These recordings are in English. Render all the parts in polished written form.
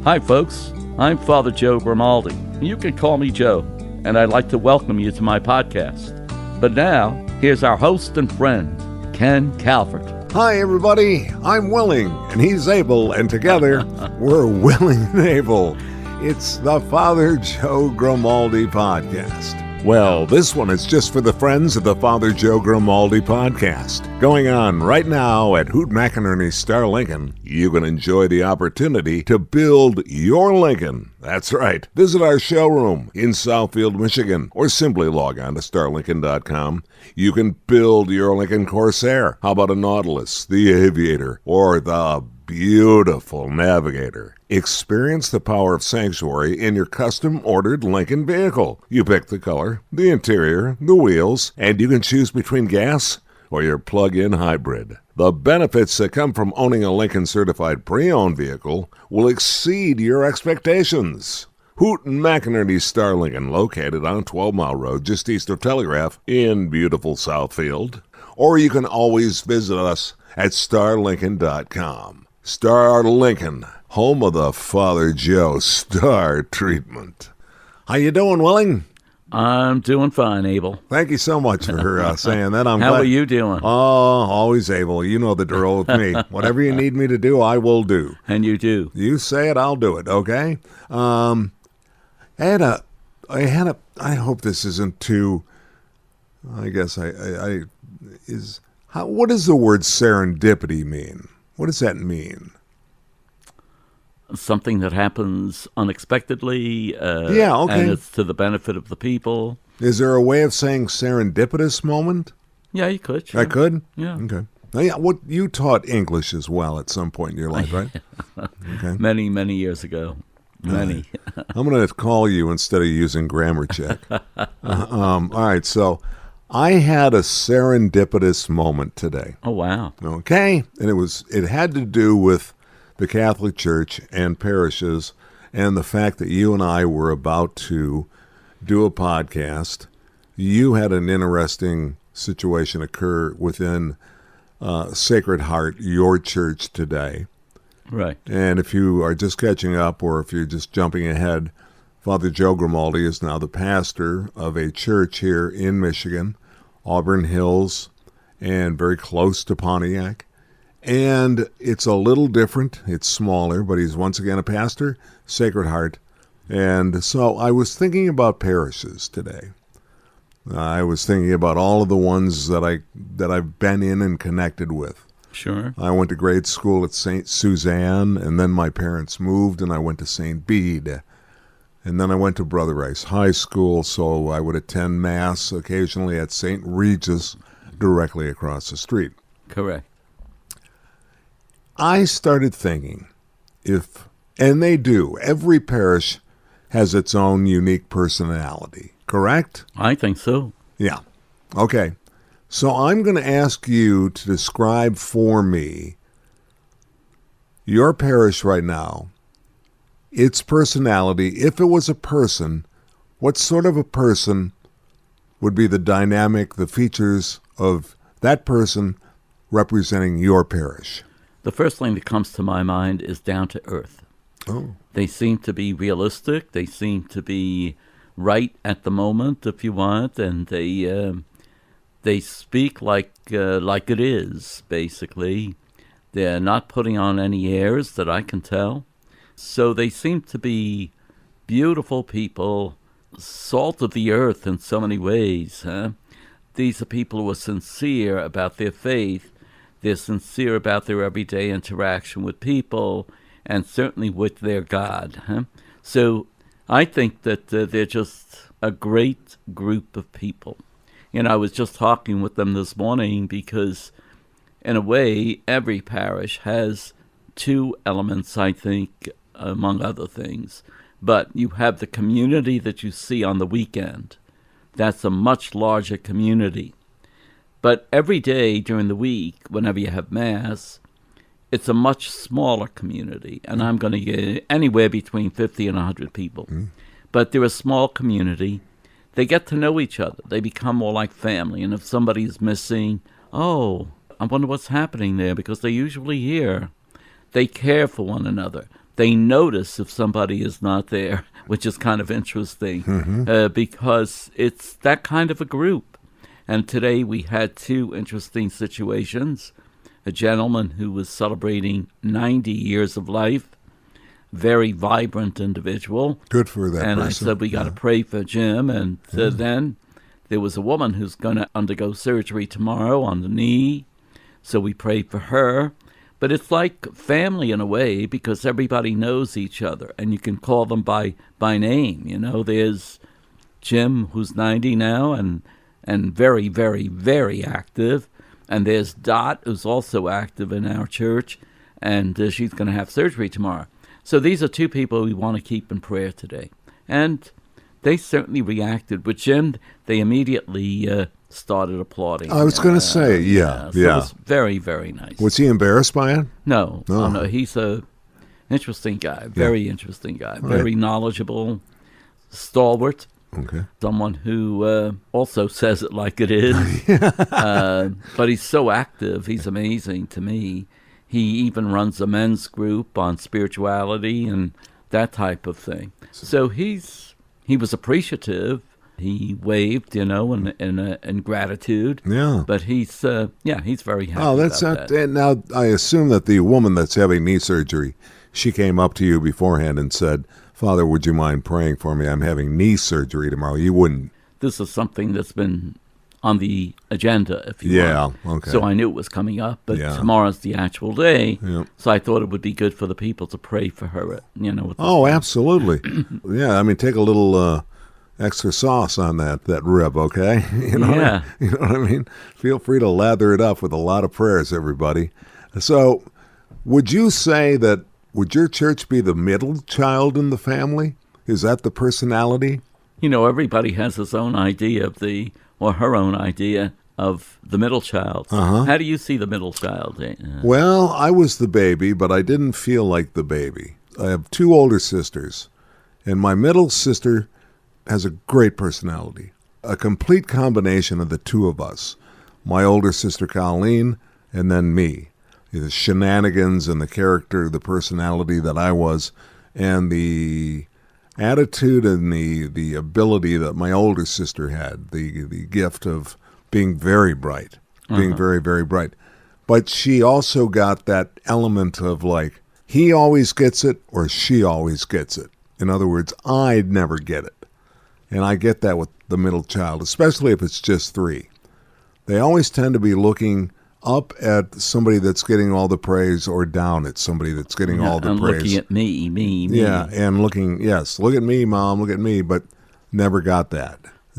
Hi, folks. I'm Father Joe Grimaldi. You can call me Joe, and I'd like to welcome you to my podcast. But now, here's our host and friend, Ken Calvert. Hi, everybody. I'm willing, and he's able, and together, we're willing and able. It's the Father Joe Grimaldi Podcast. Well, this one is just for the friends of the Father Joe Grimaldi Podcast. Going on right now at Hoot McInerney Star Lincoln, you can enjoy the opportunity to build your Lincoln. That's right. Visit our showroom in Southfield, Michigan, or simply log on to starlincoln.com. You can build your Lincoln Corsair. How about a Nautilus, the Aviator, or the beautiful Navigator? Experience the power of Sanctuary in your custom-ordered Lincoln vehicle. You pick the color, the interior, the wheels, and you can choose between gas or your plug-in hybrid. The benefits that come from owning a Lincoln-certified pre-owned vehicle will exceed your expectations. Hoot McInerney Star Lincoln, located on 12 Mile Road, just east of Telegraph, in beautiful Southfield. Or you can always visit us at starlincoln.com. Star Lincoln, home of the Father Joe Star Treatment. How you doing, Willing? I'm doing fine, Abel. Thank you so much for saying that. How are you doing? Oh, always able. You know the drill with me. Whatever you need me to do, I will do. And you do. You say it, I'll do it, okay? I hope this isn't too, what does the word serendipity mean? What does that mean? Something that happens unexpectedly. Yeah, okay. And it's to the benefit of the people. Is there a way of saying serendipitous moment? Yeah, you could. Sure. I could? Yeah. Okay. Now, yeah, you taught English as well at some point in your life, right? Okay. Many, many years ago. Many. I'm going to call you instead of using Grammar Check. All right, so I had a serendipitous moment today. Oh, wow. Okay, and it had to do with the Catholic Church and parishes and the fact that you and I were about to do a podcast. You had an interesting situation occur within Sacred Heart, your church today. Right. And if you are just catching up or if you're just jumping ahead, Father Joe Grimaldi is now the pastor of a church here in Michigan, Auburn Hills, and very close to Pontiac. And it's a little different. It's smaller, but he's once again a pastor, Sacred Heart. And so I was thinking about parishes today. I was thinking about all of the ones that I've been in and connected with. Sure. I went to grade school at St. Suzanne, and then my parents moved, and I went to St. Bede. And then I went to Brother Rice High School, so I would attend Mass occasionally at St. Regis, directly across the street. Correct. I started thinking, and they do, every parish has its own unique personality, correct? I think so. Yeah. Okay. So I'm going to ask you to describe for me your parish right now, its personality. If it was a person, what sort of a person would be the dynamic, the features of that person representing your parish? The first thing that comes to my mind is down to earth. Oh. They seem to be realistic. They seem to be right at the moment, if you want, and they speak like it is, basically. They're not putting on any airs that I can tell. So they seem to be beautiful people, salt of the earth in so many ways. These are people who are sincere about their faith. They're sincere about their everyday interaction with people and certainly with their God. So I think that they're just a great group of people. And I was just talking with them this morning because, in a way, every parish has two elements, I think, among other things. But you have the community that you see on the weekend. That's a much larger community. But every day during the week, whenever you have Mass, it's a much smaller community. And I'm going to get anywhere between 50 and 100 people. But they're a small community. They get to know each other. They become more like family. And if somebody's missing, I wonder what's happening there, because they're usually here. They care for one another. they notice if somebody is not there, which is kind of interesting because it's that kind of a group. And today we had two interesting situations. A gentleman who was celebrating 90 years of life, very vibrant individual. Good for that and person. I said, we got to pray for Jim. And then there was a woman who's going to undergo surgery tomorrow on the knee. So we prayed for her. But it's like family in a way because everybody knows each other. And you can call them by name. You know, there's Jim, who's 90 now and very, very, very active. And there's Dot, who's also active in our church. And she's going to have surgery tomorrow. So these are two people we want to keep in prayer today. And they certainly reacted. With Jim, they immediately started applauding. I was going to say, So it was very, very nice. Was he embarrassed by it? No. Oh. Oh, no. He's a interesting guy, very interesting guy, Right. very knowledgeable, stalwart. Okay. Someone who also says it like it is. But he's so active. He's amazing to me. He even runs a men's group on spirituality and that type of thing. So he was appreciative. He waved, in gratitude. Yeah. But he's very happy. Oh, that's about not. that. And now, I assume that the woman that's having knee surgery, she came up to you beforehand and said, "Father, would you mind praying for me? I'm having knee surgery tomorrow." You wouldn't. This is something that's been on the agenda, if you Yeah, want. okay. So I knew it was coming up, but Yeah. tomorrow's the actual day. Yeah. So I thought it would be good for the people to pray for her, with Oh, this- absolutely. Yeah, I mean, take a little extra sauce on that rib, okay? You know Yeah. you know what I mean? Feel free to lather it up with a lot of prayers, everybody. So, would you say that, would your church be the middle child in the family? Is that the personality? Everybody has his own idea or her own idea of the middle child. Uh-huh. How do you see the middle child? Well, I was the baby, but I didn't feel like the baby. I have two older sisters, and my middle sister has a great personality, a complete combination of the two of us. My older sister, Colleen, and then me. The shenanigans and the character, the personality that I was, and the attitude and the ability that my older sister had, the gift of being very bright, being very, very bright. But she also got that element of like, he always gets it or she always gets it. In other words, I'd never get it. And I get that with the middle child, especially if it's just three. They always tend to be looking up at somebody that's getting all the praise or down at somebody that's getting all the and praise. looking at me. Yeah, and look at me, Mom, look at me, but never got that.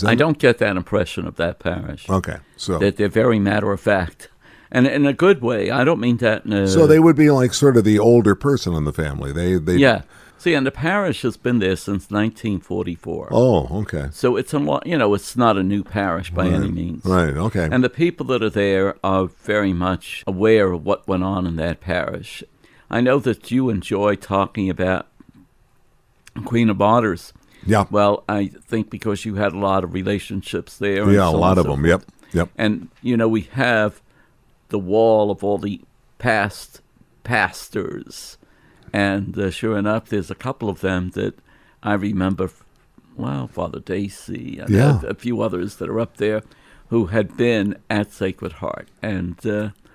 I don't get that impression of that parish. Okay, so That they're very matter of fact. And in a good way. I don't mean that in a... so they would be like sort of the older person in the family. They Yeah. See, and the parish has been there since 1944. Oh, okay. So it's it's not a new parish by any means. Right, okay. And the people that are there are very much aware of what went on in that parish. I know that you enjoy talking about Queen of Martyrs. Yeah. Well, I think because you had a lot of relationships there. Yeah, a lot of them. Yep. And, we have the wall of all the past pastors. And sure enough, there's a couple of them that I remember, Father Dacey, and a few others that are up there who had been at Sacred Heart. And,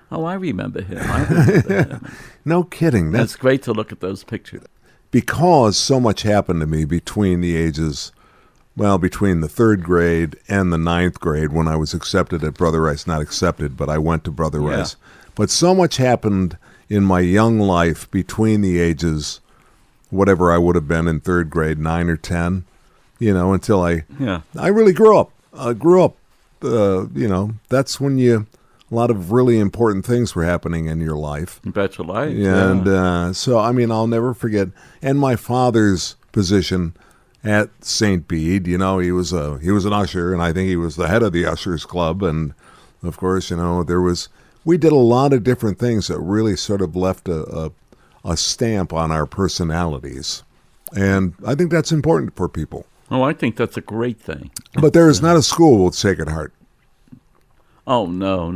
I remember him. No kidding. It's great to look at those pictures. Because so much happened to me between the ages, between the 3rd grade and the 9th grade when I was accepted at Brother Rice. Not accepted, but I went to Brother Rice. But so much happened in my young life between the ages, whatever I would have been in 3rd grade, 9 or 10, until I really grew up. That's when a lot of really important things were happening in your life. Bet your life. And so, I'll never forget. And my father's position at St. Bede, he was an usher, and I think he was the head of the Ushers Club. And, of course, we did a lot of different things that really sort of left a stamp on our personalities. And I think that's important for people. Oh, I think that's a great thing. But there is not a school with Sacred Heart. Oh, no.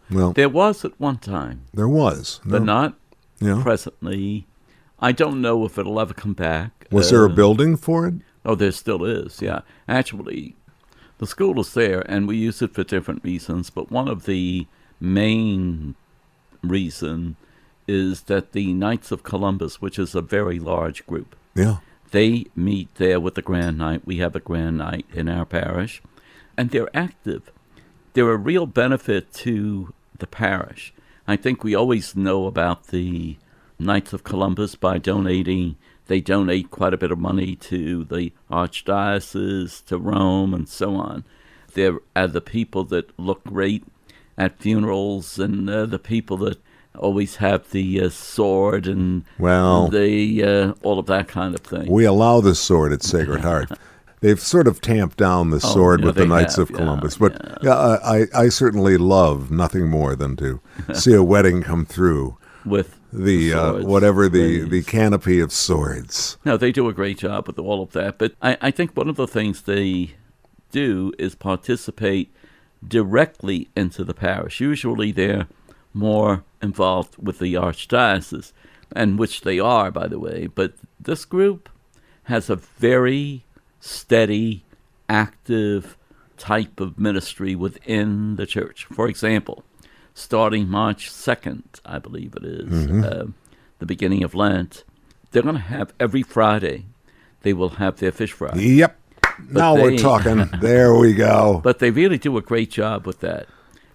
Well, there was at one time. there was. But not Yeah. presently. I don't know if it'll ever come back. Was there a building for it? Oh, there still is, yeah. Actually, the school is there, and we use it for different reasons, but one of the main reason is that the Knights of Columbus, which is a very large group, Yeah. they meet there with the Grand Night. We have a Grand Night in our parish, and they're active. They're a real benefit to the parish. I think we always know about the Knights of Columbus by donating. They donate quite a bit of money to the archdiocese, to Rome, and so on. They're the people that look great at funerals, and the people that always have the sword and the all of that kind of thing. We allow the sword at Sacred Heart. They've sort of tamped down the sword with the Knights of Columbus. But I certainly love nothing more than to see a wedding come through with the swords, the canopy of swords. No, they do a great job with all of that. But I think one of the things they do is participate directly into the parish. Usually they're more involved with the archdiocese, and which they are, by the way. But this group has a very steady, active type of ministry within the church. For example, starting March 2nd, I believe it is, the beginning of Lent, they're going to have every Friday, they will have their fish fry. Yep. Now we're talking. There we go. But they really do a great job with that.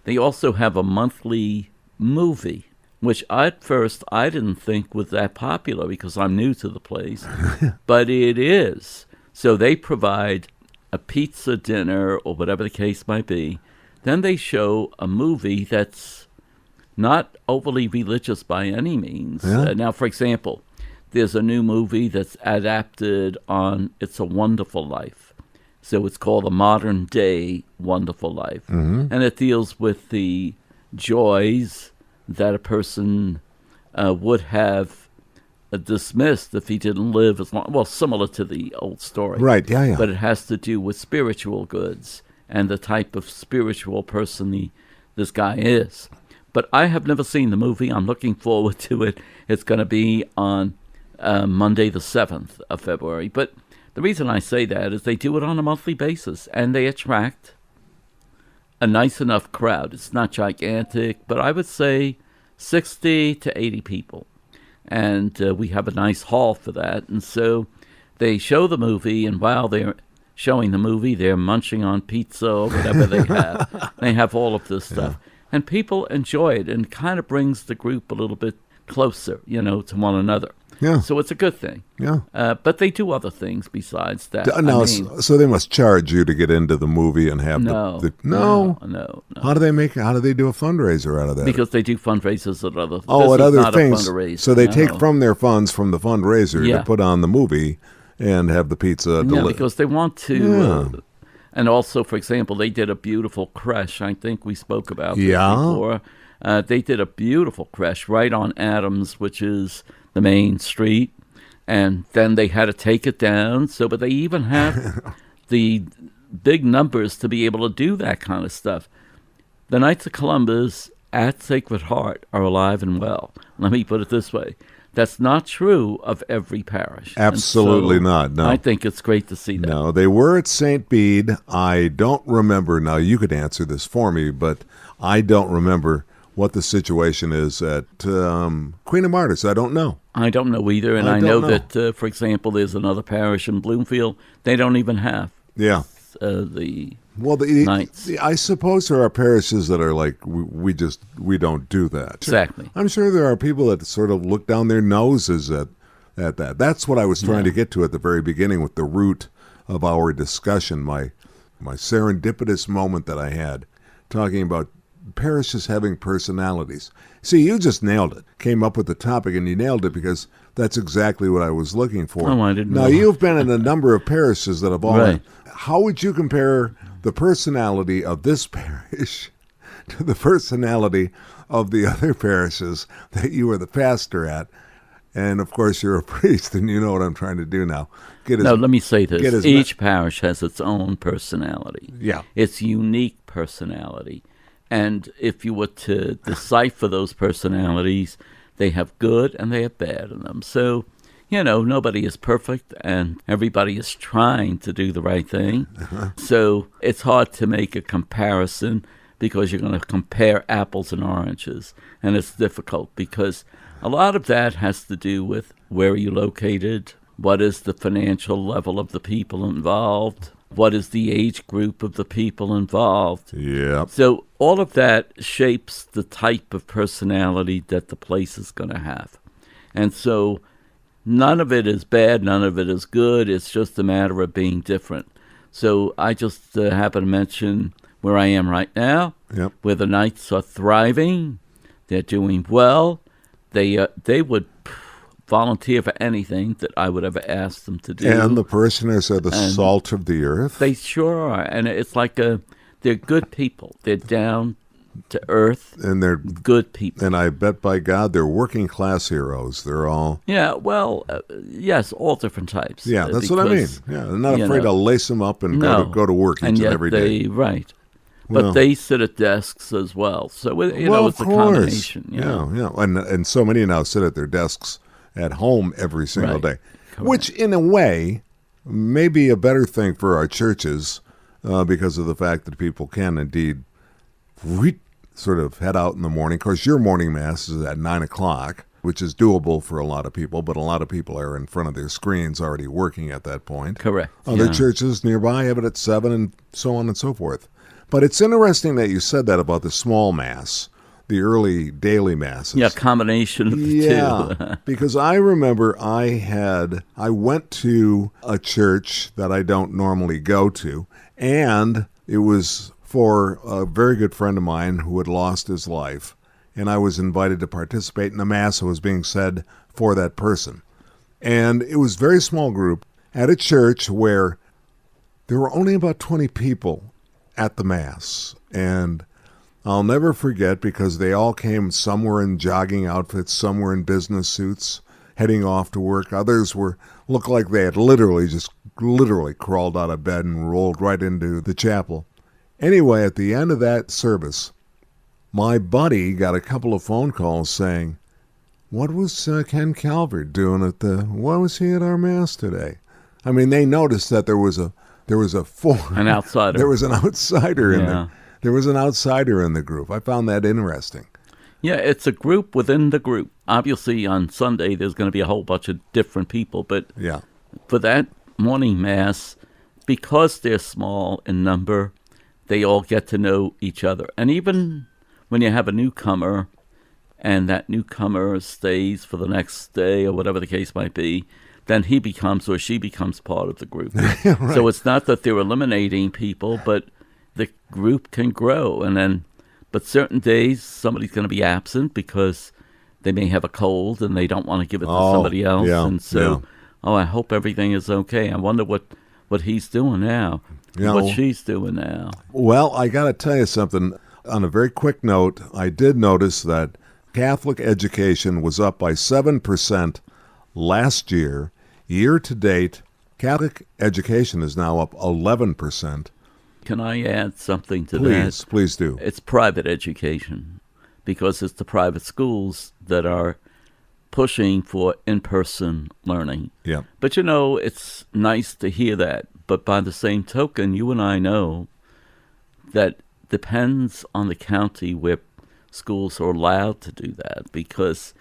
They also have a monthly movie, which at first I didn't think was that popular because I'm new to the place, but it is. So they provide a pizza dinner or whatever the case might be. Then they show a movie that's not overly religious by any means. Yeah. Now, for example, there's a new movie that's adapted on It's a Wonderful Life. So it's called A Modern Day Wonderful Life. And it deals with the joys that a person would have dismissed if he didn't live as long. Well, similar to the old story. Right, yeah. But it has to do with spiritual goods and the type of spiritual person this guy is. But I have never seen the movie. I'm looking forward to it. It's going to be on Monday the 7th of February. But the reason I say that is they do it on a monthly basis, and they attract a nice enough crowd. It's not gigantic, but I would say 60 to 80 people. And we have a nice hall for that. And so they show the movie, and while they're showing the movie, they're munching on pizza or whatever they have. They have all of this stuff. And people enjoy it, and kind of brings the group a little bit closer, to one another. Yeah. So it's a good thing. Yeah. But they do other things besides that. Now, so they must charge you to get into the movie and have no. How do they do a fundraiser out of that? Because they do fundraisers at other. At other things. So they take from their funds from the fundraiser to put on the movie and have the pizza delivered. Yeah, because they want to. And also, for example, they did a beautiful creche. I think we spoke about this before. They did a beautiful creche right on Adams, which is the main street, and then they had to take it down. But they even have the big numbers to be able to do that kind of stuff. The Knights of Columbus at Sacred Heart are alive and well. Let me put it this way. That's not true of every parish. Absolutely not, no. I think it's great to see that. No, they were at St. Bede. I don't remember, now you could answer this for me, but I don't remember what the situation is at Queen of Martyrs. I don't know. I don't know either, and I know that, for example, there's another parish in Bloomfield. They don't even have the Knights. I suppose there are parishes that are like, we don't do that. Exactly. I'm sure there are people that sort of look down their noses at that. That's what I was trying to get to at the very beginning with the root of our discussion, my serendipitous moment that I had, talking about parishes having personalities. See, you just nailed it. Came up with the topic, and you nailed it because that's exactly what I was looking for. Oh, I didn't know. Now, you've been in a number of parishes that have all... Right. How would you compare the personality of this parish to the personality of the other parishes that you were the pastor at? And, of course, you're a priest, and you know what I'm trying to do now. Let me say this. Each parish has its own personality. Yeah. Its unique personality. And if you were to decipher those personalities, They have good and they have bad in them. So, nobody is perfect and everybody is trying to do the right thing. So it's hard to make a comparison because you're going to compare apples and oranges. And it's difficult because a lot of that has to do with where are you located, what is the financial level of the people involved, what is the age group of the people involved. Yeah. So all of that shapes the type of personality that the place is going to have. And so none of it is bad, none of it is good. It's just a matter of being different. So I just happen to mention where I am right now, Yep. where the Knights are thriving. They're doing well. They would volunteer for anything that I would ever ask them to do. And the parishioners are the salt of the earth. They sure are. And it's like they're good people. They're down to earth. And they're good people. And I bet by God they're working class heroes. They're all... Yeah, well, yes, all different types. Yeah, that's what I mean. Yeah, they're not afraid to lace them up and go to work each and every day. Right. But they sit at desks as well. So, it's a combination. Yeah. And so many now sit at their desks at home every single day. Correct. Which, in a way, may be a better thing for our churches because of the fact that people can indeed sort of head out in the morning. Of course, your morning mass is at 9 o'clock, which is doable for a lot of people, but a lot of people are in front of their screens already working at that point. Correct. Other churches nearby have it at 7 and so on and so forth. But it's interesting that you said that about the small mass, the early daily masses. Yeah, combination of the two. Because I remember I went to a church that I don't normally go to, and it was for a very good friend of mine who had lost his life, and I was invited to participate in the mass that was being said for that person. And it was a very small group at a church where there were only about 20 people at the mass. And I'll never forget because they all came, some were in jogging outfits, some were in business suits, heading off to work. Others looked like they had literally crawled out of bed and rolled right into the chapel. Anyway, at the end of that service, my buddy got a couple of phone calls saying, what was Ken Calvert doing why was he at our mass today? I mean, they noticed that there was an outsider. There was an outsider in there. There was an outsider in the group. I found that interesting. Yeah, it's a group within the group. Obviously, on Sunday, there's going to be a whole bunch of different people, but for that morning mass, because they're small in number, they all get to know each other. And even when you have a newcomer, and that newcomer stays for the next day or whatever the case might be, then he becomes or she becomes part of the group. Right. So it's not that they're eliminating people, but the group can grow. But certain days somebody's going to be absent because they may have a cold and they don't want to give it to somebody else. I hope everything is okay. I wonder what he's doing now, what she's doing now. Well, I got to tell you something. On a very quick note, I did notice that Catholic education was up by 7% last year. Year to date, Catholic education is now up 11%. Can I add something to that? Please do. It's private education because it's the private schools that are pushing for in-person learning. Yeah. But, it's nice to hear that. But by the same token, you and I know that depends on the county where schools are allowed to do that, because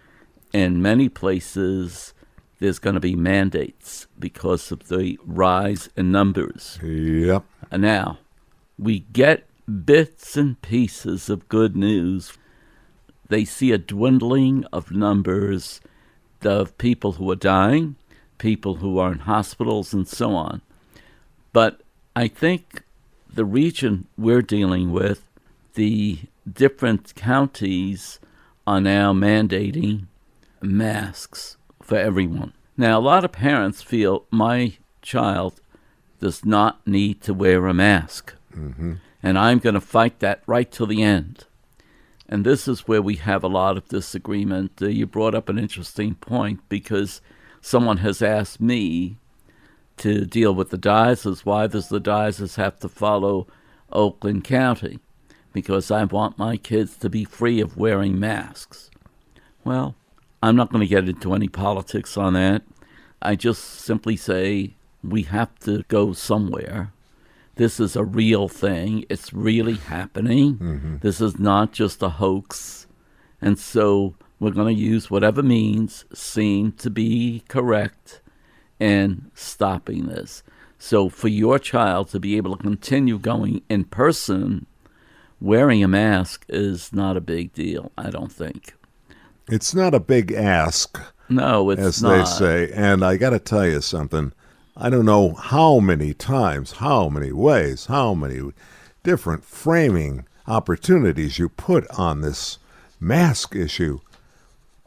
in many places there's going to be mandates because of the rise in numbers. Yep. And now, we get bits and pieces of good news. They see a dwindling of numbers of people who are dying, people who are in hospitals, and so on. But I think the region we're dealing with, the different counties are now mandating masks for everyone. Now, a lot of parents feel my child does not need to wear a mask. Mm-hmm. And I'm going to fight that right till the end. And this is where we have a lot of disagreement. You brought up an interesting point because someone has asked me to deal with the diocese. Why does the diocese have to follow Oakland County? Because I want my kids to be free of wearing masks. Well, I'm not going to get into any politics on that. I just simply say we have to go somewhere. This is a real thing. It's really happening. Mm-hmm. This is not just a hoax. And so we're going to use whatever means seem to be correct in stopping this. So for your child to be able to continue going in person, wearing a mask is not a big deal, I don't think. It's not a big ask. No, it's as not. As they say. And I got to tell you something. I don't know how many times, how many ways, how many different framing opportunities you put on this mask issue.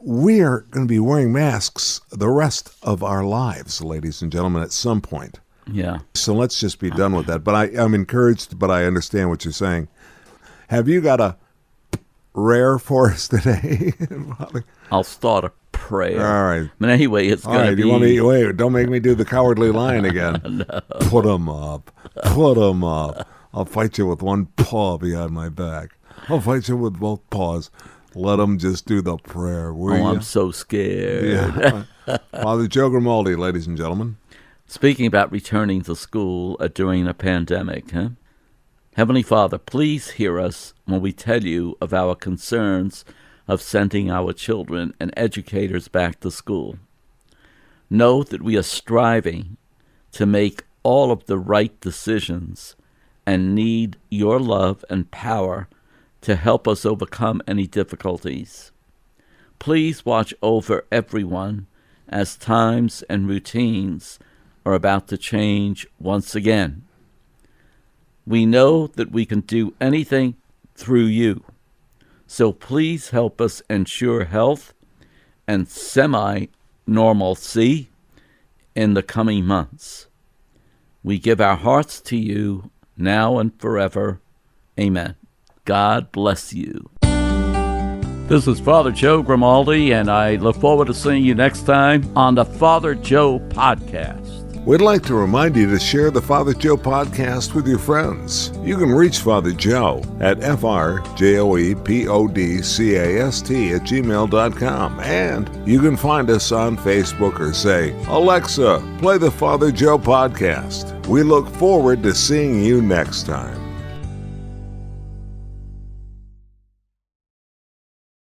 We are going to be wearing masks the rest of our lives, ladies and gentlemen, at some point. Yeah. So let's just be done with that. But I'm encouraged, but I understand what you're saying. Have you got a prayer for us today? I'll start a prayer. All right. But anyway, it's going to be... You want me, wait, don't make me do the cowardly lion again. No. Put 'em up. Put 'em up. I'll fight you with one paw behind my back. I'll fight you with both paws. Let them just do the prayer, will you? I'm so scared. Yeah. Father Joe Grimaldi, ladies and gentlemen. Speaking about returning to school during a pandemic, Heavenly Father, please hear us when we tell you of our concerns of sending our children and educators back to school. Know that we are striving to make all of the right decisions and need your love and power to help us overcome any difficulties. Please watch over everyone as times and routines are about to change once again. We know that we can do anything through you, so please help us ensure health and semi-normalcy in the coming months. We give our hearts to you now and forever. Amen. God bless you. This is Father Joe Grimaldi, and I look forward to seeing you next time on the Father Joe Podcast. We'd like to remind you to share the Father Joe Podcast with your friends. You can reach Father Joe at frjoepodcast@gmail.com, and you can find us on Facebook or say, Alexa, play the Father Joe Podcast. We look forward to seeing you next time.